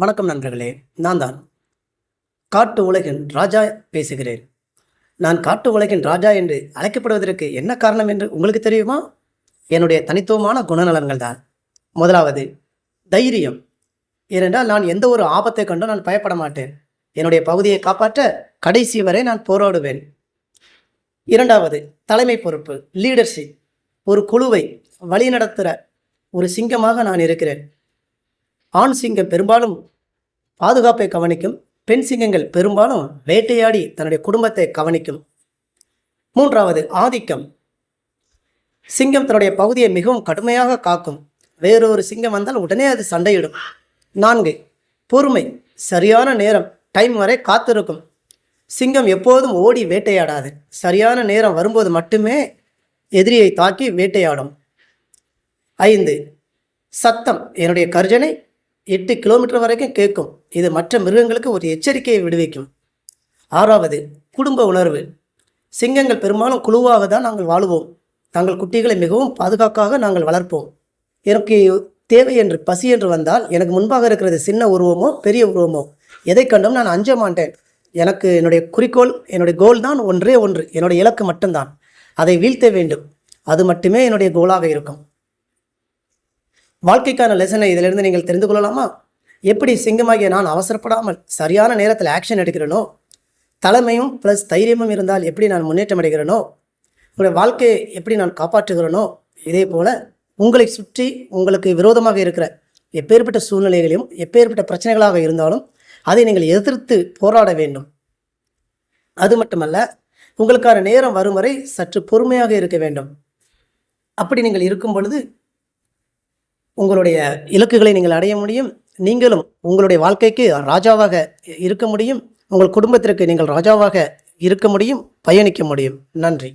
வணக்கம் நண்பர்களே. நான் தான் காட்டு உலகின் ராஜா பேசுகிறேன். நான் காட்டு உலகின் ராஜா என்று அழைக்கப்படுவதற்கு என்ன காரணம் என்று உங்களுக்கு தெரியுமா? என்னுடைய தனித்துவமான குணநலன்கள் தான். முதலாவது தைரியம். ஏனென்றால் நான் எந்த ஒரு ஆபத்தை கண்டும் நான் பயப்பட மாட்டேன். என்னுடைய பகுதியை காப்பாற்ற கடைசி வரை நான் போராடுவேன். இரண்டாவது தலைமை பொறுப்பு, லீடர்ஷிப். ஒரு குழுவை வழிநடத்துகிற ஒரு சிங்கமாக நான் இருக்கிறேன். ஆண் சிங்கம் பெரும்பாலும் பாதுகாப்பை கவனிக்கும், பெண் சிங்கங்கள் பெரும்பாலும் வேட்டையாடி தன்னுடைய குடும்பத்தை கவனிக்கும். மூன்றாவது ஆதிக்கம். சிங்கம் தன்னுடைய பகுதியை மிகவும் கடுமையாக காக்கும். வேறொரு சிங்கம் வந்தால் உடனே அது சண்டையிடும். 4 பொறுமை. சரியான நேரம், டைம் வரை காத்திருக்கும். சிங்கம் எப்போதும் ஓடி வேட்டையாடாது. சரியான நேரம் வரும்போது மட்டுமே எதிரியை தாக்கி வேட்டையாடும். 5 சத்தம். என்னுடைய கர்ஜனை 8 கிலோமீட்டர் வரைக்கும் கேட்கும். இது மற்ற மிருகங்களுக்கு ஒரு எச்சரிக்கையை விடுவிக்கும். 6வது குடும்ப உணர்வு. சிங்கங்கள் பெரும்பாலும் குழுவாக தான் நாங்கள் வாழுவோம். தங்கள் குட்டிகளை மிகவும் பாதுகாப்பாக நாங்கள் வளர்ப்போம். எனக்கு தேவை என்று பசி என்று வந்தால் எனக்கு முன்பாக இருக்கிறது சின்ன உருவமோ பெரிய உருவமோ எதை கண்டும் நான் அஞ்ச மாட்டேன். எனக்கு என்னுடைய குறிக்கோள், என்னுடைய கோல் தான் ஒன்றே ஒன்று, என்னுடைய இலக்கு மட்டும்தான். அதை வீழ்த்த வேண்டும். அது மட்டுமே என்னுடைய கோலாக இருக்கும். வாழ்க்கைக்கான லெசனை இதிலிருந்து நீங்கள் தெரிந்து கொள்ளலாமா? எப்படி சிங்கமாகிய நான் அவசரப்படாமல் சரியான நேரத்தில் ஆக்ஷன் எடுக்கிறேனோ, தலைமையும் ப்ளஸ் தைரியமும் இருந்தால் எப்படி நான் முன்னேற்றம் அடைகிறேனோ, உங்களுடைய வாழ்க்கையை எப்படி நான் காப்பாற்றுகிறேனோ, இதே போல் உங்களை சுற்றி உங்களுக்கு விரோதமாக இருக்கிற எப்பேற்பட்ட சூழ்நிலைகளையும் எப்பேற்பட்ட பிரச்சனைகளாக இருந்தாலும் அதை நீங்கள் எதிர்த்து போராட வேண்டும். அது மட்டுமல்ல, உங்களுக்கான நேரம் வரும் வரை சற்று பொறுமையாக இருக்க வேண்டும். அப்படி நீங்கள் இருக்கும் பொழுது உங்களுடைய இலக்குகளை நீங்கள் அடைய முடியும். நீங்களும் உங்களுடைய வாழ்க்கைக்கு ராஜாவாக இருக்க முடியும். உங்கள் குடும்பத்திற்கு நீங்கள் ராஜாவாக இருக்க முடியும், பயணிக்க முடியும். நன்றி.